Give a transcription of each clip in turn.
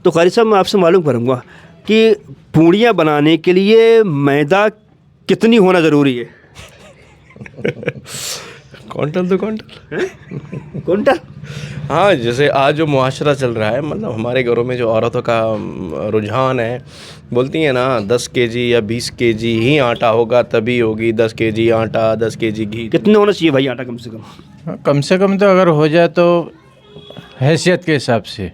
تو قاری صاحب میں آپ سے معلوم کروں گا کہ پوڑیاں بنانے کے لیے میدا کتنی ہونا ضروری ہے؟ Quintal 2 quintal quintal? ہاں، جیسے آج جو معاشرہ چل رہا ہے، مطلب ہمارے گھروں میں جو عورتوں کا رجحان ہے، بولتی ہیں نا 10 kg یا 20 kg ہی آٹا ہوگا تبھی ہوگی، 10 kg آٹا، 10 kg گھی. کتنے ہونا چاہیے بھائی آٹا کم سے کم؟ کم سے کم تو اگر ہو جائے تو حیثیت کے حساب سے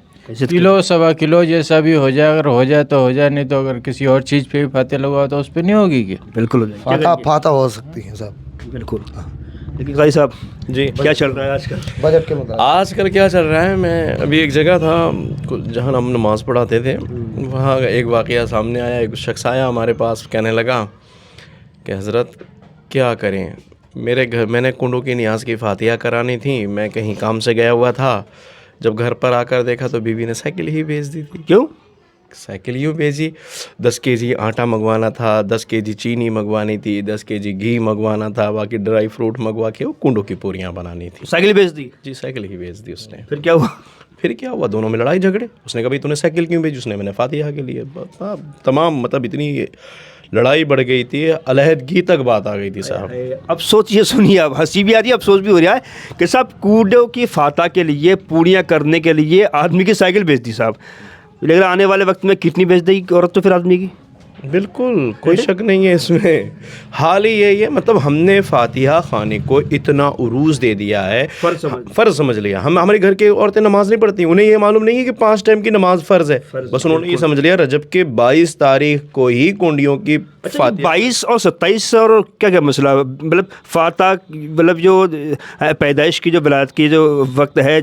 کلو 1.25 کلو جیسا بھی ہو جائے، اگر ہو جائے تو ہو جائے، نہیں تو اگر کسی اور چیز پہ بھی فاتح لگا تو اس پہ نہیں ہوگی کہ بالکل ہو جائے فاتح ہو سکتی ہیں صاحب. بالکل. لیکن قاری صاحب جی، کیا چل رہا ہے آج کل بجٹ کے مطابق آج کل کیا چل رہا ہے؟ میں ابھی ایک جگہ تھا جہاں ہم نماز پڑھاتے تھے، وہاں ایک واقعہ سامنے آیا. ایک شخص آیا ہمارے پاس، کہنے لگا کہ حضرت کیا کریں، میرے گھر میں نے کنڈوں کی نیاز کی فاتحہ کرانی تھی، میں کہیں کام سے گیا ہوا تھا، جب گھر پر آ کر دیکھا تو بیوی نے سائیکل ہی بھیج دی تھی. کیوں؟ سائیکل یوں بھیجی. 10 kg آٹا منگوانا تھا، 10 kg چینی منگوانی تھی، 10 kg گھی منگوانا تھا، باقی ڈرائی فروٹ منگوا کے وہ کنڈوں کی پوریاں بنانی تھی. سائیکل بھیج دی؟ جی، سائیکل ہی بھیج دی اس نے. پھر کیا ہوا؟ پھر کیا ہوا؟ دونوں میں لڑائی جھگڑے. اس نے کہا بھائی تو نے سائیکل کیوں بھیجی؟ اس نے میں نے فاتحہ کے لیے. تمام مطلب اتنی لڑائی بڑھ گئی تھی، علیحدگی تک بات آ گئی تھی صاحب. اب سوچیے، سنیے، اب ہنسی بھی آ رہی ہے، افسوس بھی ہو رہا ہے کہ صاحب کوڈوں کی فاتح کے لیے، پوڑیاں کرنے کے لیے آدمی کی سائیکل بھیج دی صاحب. لیکن آنے والے وقت میں کتنی بھیج دے گی عورت تو پھر آدمی کی؟ بالکل کوئی شک نہیں ہے اس میں. حال ہی یہی ہے، مطلب ہم نے فاتحہ خانے کو اتنا عروج دے دیا ہے، فرض سمجھ لیا. ہمارے گھر کے عورتیں نماز نہیں پڑھتی، انہیں یہ معلوم نہیں ہے کہ 5 ٹائم کی نماز فرض ہے. بس انہوں نے یہ سمجھ لیا رجب کے 22 تاریخ کو ہی کنڈیوں کی فاتحہ. 22 اور 27 اور کیا مسئلہ؟ مطلب فاتح مطلب جو پیدائش کی جو ولادت کی جو وقت ہے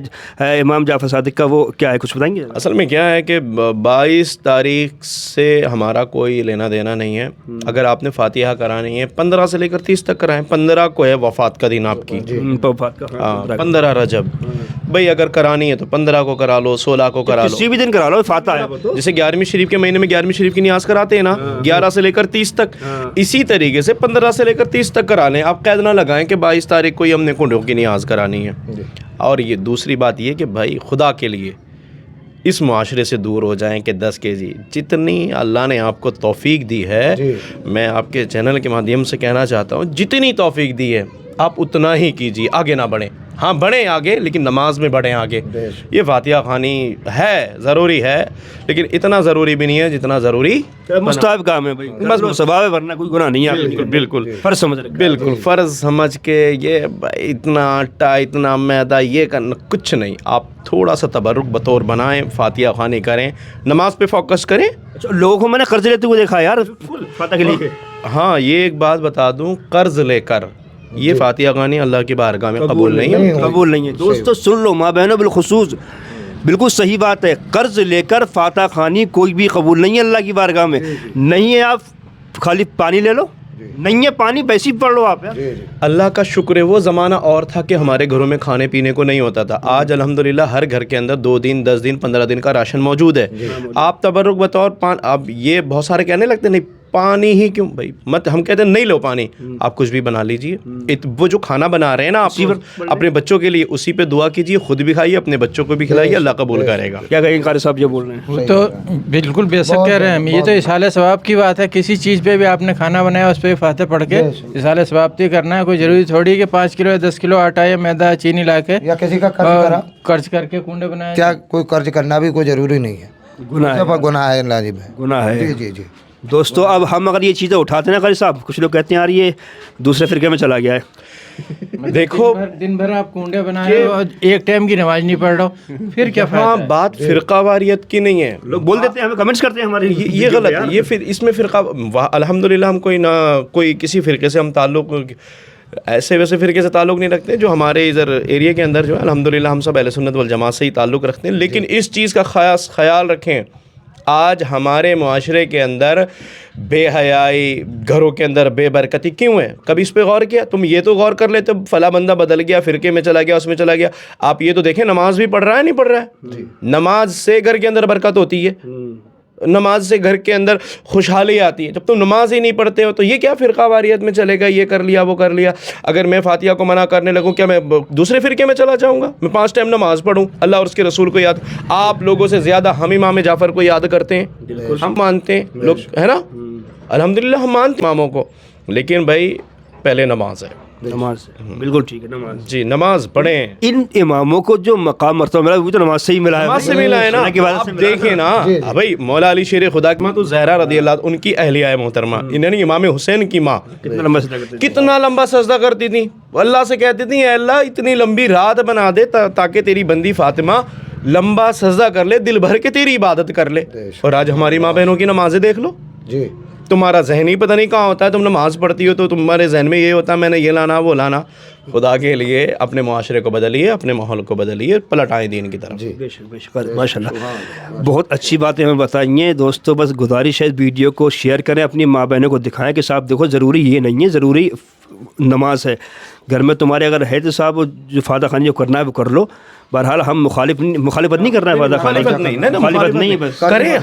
امام جعفر صادق کا، وہ کیا ہے، کچھ بتائیں گے؟ اصل میں کیا ہے کہ 22 تاریخ سے ہمارا کوئی لینا دینا نہیں ہے. اگر آپ نے فاتحہ کرانی ہے 15 سے لے کر 30 تک کرائیں. 15 کو ہے وفات کا دن آپ کی، 15 رجب. بھائی اگر کرانی ہے تو 15 کو کرا لو، 16 کو کرا لو، کسی بھی دن کرا لو، فاتح ہے. جیسے 11ویں شریف کے مہینے میں 11ویں شریف کی نیاز کراتے ہیں نا، 11 سے لے کر 30 تک، اسی طریقے سے 15 سے لے کر 30 تک کرا لیں. آپ قید نہ لگائیں کہ 22 تاریخ کو ہی ہم نے کنڈوں کی نیاز کرانی ہے. اور یہ دوسری بات یہ کہ بھائی خدا کے لیے اس معاشرے سے دور ہو جائیں کہ 10 kg جتنی اللہ نے آپ کو توفیق دی ہے، میں آپ کے چینل کے مادھیم سے کہنا چاہتا ہوں جتنی توفیق دی ہے آپ اتنا ہی کیجیے، آگے نہ بڑھیں. ہاں بڑھیں آگے، لیکن نماز میں بڑھیں آگے. یہ فاتحہ خوانی ہے، ضروری ہے، لیکن اتنا ضروری بھی نہیں ہے جتنا ضروری مستحب کام ہے بھائی، بس ثواب ہے، ورنہ کوئی گناہ نہیں ہے. بالکل فرض سمجھ رکھا ہے. بالکل فرض سمجھ کے یہ اتنا آٹا، اتنا میدا یہ کرنا کچھ نہیں. آپ تھوڑا سا تبرک بطور بنائیں، فاتحہ خوانی کریں، نماز پہ فوکس کریں. لوگوں کو میں نے قرض لیتے ہوئے دیکھا یار فاتح کے لیے. ہاں یہ ایک بات بتا دوں، قرض لے کر یہ فاتحہ خوانی اللہ کی بارگاہ میں قبول نہیں ہے. قبول نہیں ہے. دوستو سن لو ماں بہنوں، بالخصوص بالکل صحیح بات ہے، قرض لے کر فاتح خوانی کوئی بھی قبول نہیں ہے اللہ کی بارگاہ میں. نہیں ہے آپ خالی پانی لے لو، نہیں ہے پانی ویسے ہی پڑھ لو آپ. اللہ کا شکر ہے وہ زمانہ اور تھا کہ ہمارے گھروں میں کھانے پینے کو نہیں ہوتا تھا. آج الحمدللہ ہر گھر کے اندر 2 دن 10 دن 15 دن کا راشن موجود ہے. آپ تبرک بطور اب یہ بہت سارے کہنے لگتے نہیں پانی ہی کیوں بھائی، مت ہم کہتے ہیں نہیں لو پانی، آپ کچھ بھی بنا لیجئے. وہ جو کھانا بنا رہے ہیں نا آپ اپنے بچوں کے لیے، اسی پہ دعا کیجیے، خود بھی کھائیے، اپنے بچوں کو بھی کھلائیے، اللہ قبول کرے گا. کیا کہیں قاری صاحب جو بول رہے ہیں وہ تو بالکل بے شک کہہ رہے ہیں ہم. یہ تو اصال ثواب کی بات ہے. کسی چیز پہ بھی آپ نے کھانا بنایا اس پہ فاتح پڑھ کے اصال ثواب تو کرنا ہے. کوئی ضروری تھوڑی کہ 5 کلو یا 10 کلو آٹا یا میدا چینی لا کے یا کسی کا قرض کر کے کنڈے بنائے. کیا کوئی قرض کرنا بھی کوئی ضروری نہیں ہے، گناہ ہے، لازم ہے، گناہ ہے. جی جی. دوستو اب ہم اگر یہ چیزیں اٹھاتے ہیں قاری صاحب، کچھ لوگ کہتے ہیں یار یہ دوسرے فرقے میں چلا گیا ہے. دیکھو دن بھر آپ کنڈے بنا رہے ہو اور ایک ٹائم کی نماز نہیں پڑھ رہا ہو، پھر کیا فائدہ ہے؟ بات فرقہ واریت کی نہیں ہے. لوگ بول دیتے ہیں، ہمیں کمنٹس کرتے ہیں ہمارے، یہ غلط ہے. یہ پھر اس میں فرقہ الحمدللہ ہم کوئی کسی فرقے سے ہم تعلق ایسے ویسے فرقے سے تعلق نہیں رکھتے. جو ہمارے ادھر ایریا کے اندر جو ہے الحمدللہ ہم سب اہل سنت والجماعت سے ہی تعلق رکھتے ہیں. لیکن اس چیز کا خیال رکھیں، آج ہمارے معاشرے کے اندر بے حیائی، گھروں کے اندر بے برکتی کیوں ہے؟ کبھی اس پہ غور کیا؟ تم یہ تو غور کر لیتے فلاں بندہ بدل گیا، فرقے میں چلا گیا، اس میں چلا گیا. آپ یہ تو دیکھیں نماز بھی پڑھ رہا ہے نہیں پڑھ رہا ہے. نماز سے گھر کے اندر برکت ہوتی ہے. نماز سے گھر کے اندر خوشحالی آتی ہے. جب تم نماز ہی نہیں پڑھتے ہو تو یہ کیا فرقہ واریت میں چلے گا, یہ کر لیا وہ کر لیا. اگر میں فاتحہ کو منع کرنے لگوں کیا میں دوسرے فرقے میں چلا جاؤں گا؟ میں 5 ٹائم نماز پڑھوں, اللہ اور اس کے رسول کو یاد. آپ لوگوں سے زیادہ ہم امام جعفر کو یاد کرتے ہیں, ہم مانتے ہیں لوگ, ہے نا, الحمدللہ ہم مانتے ہیں اماموں کو, لیکن بھائی پہلے نماز ہے. نماز بالکل ٹھیک ہے, نماز جی نماز پڑھیں. ان اماموں کو جو مقام مرتبہ ملا وہ تو نماز سے ہی ملا ہے, نماز سے ملا ہے نا. آپ دیکھیں نا بھائی مولا علی شیر خدا کی ماں تو زہرا رضی اللہ ان کی اہلیہ ہے محترمہ, یعنی امام حسین کی ماں کتنا لمبا سجدہ کرتے تھے, کتنا لمبا سجدہ کرتی تھیں. اللہ سے کہتی تھیں اے اللہ اتنی لمبی رات بنا دے تاکہ تیری بندی فاطمہ لمبا سجدہ کر لے, دل بھر کے تیری عبادت کر لے. اور آج ہماری ماں بہنوں کی نمازیں دیکھ لو. جی تمہارا ذہن ہی پتہ نہیں کہاں ہوتا ہے. تم نماز پڑھتی ہو تو تمہارے ذہن میں یہ ہوتا ہے میں نے یہ لانا وہ لانا. خدا کے لیے اپنے معاشرے کو بدلیے, اپنے ماحول کو بدلیے, پلٹ آئیں دین کی طرف. بے شک بے شک, ماشاء اللہ بہت اچھی باتیں ہمیں بتائی ہیں. دوستوں بس گزارش ہے ویڈیو کو شیئر کریں, اپنی ماں بہنوں کو دکھائیں کہ صاحب دیکھو ضروری یہ نہیں ہے, ضروری نماز ہے. گھر میں تمہارے اگر ہے تو صاحب جو فاتحہ خوانی جو کرنا ہے وہ کر لو. بہرحال ہم مخالفت نہیں کر رہے ہیں فاتحہ خوانی کی, مخالفت نہیں ہے بس کریں.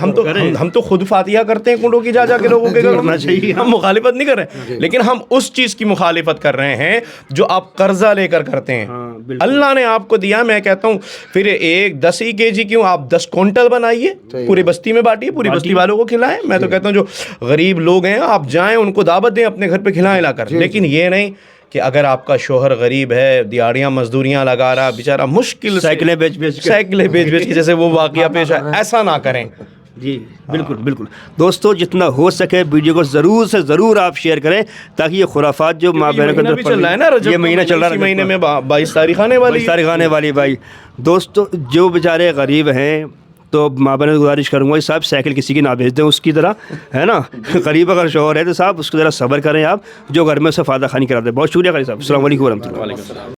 ہم تو خود فاتحہ کرتے ہیں کنڈوں کی جا کے لوگوں کے گھر میں, ہم مخالفت نہیں کر رہے, لیکن ہم اس چیز کی مخالفت کر رہے ہیں جو آپ قرضہ لے کر کرتے ہیں. اللہ نے آپ کو دیا, میں کہتا ہوں پھر ایک 10 ہی kg کیوں, آپ 10 کونٹل بنائیے, پوری بستی میں بانٹیے, پوری بستی والوں کو کھلائیں. میں تو کہتا ہوں جو غریب لوگ ہیں آپ جائیں ان کو دعوت دیں, اپنے گھر پہ کھلائیں لا کر. لیکن یہ نہیں کہ اگر آپ کا شوہر غریب ہے, دیہڑیاں مزدوریاں لگا رہا بیچارہ, مشکل سائیکلیں بیچ کے جیسے وہ واقعہ پیش ہے, ایسا نہ کریں. جی بالکل بالکل. دوستوں جتنا ہو سکے ویڈیو کو ضرور سے ضرور آپ شیئر کریں تاکہ یہ خرافات جو ماں بہنوں کے اندر چل رہا ہے نا, یہ مہینہ چل رہا ہے, مہینے میں 22 تاریخ آنے والی بھائی. دوستوں جو بیچارے غریب ہیں تو ماں بہنوں سے گزارش کروں گا کہ صاحب سائیکل کسی کی نہ بھیج دیں اس کی طرح, ہے نا. غریب اگر شوہر ہے تو صاحب اس کو ذرا صبر کریں آپ, جو گھر میں اسے فاتحہ خوانی کرا دیں. بہت شکریہ قاری صاحب, السلام علیکم ورحمۃ اللہ.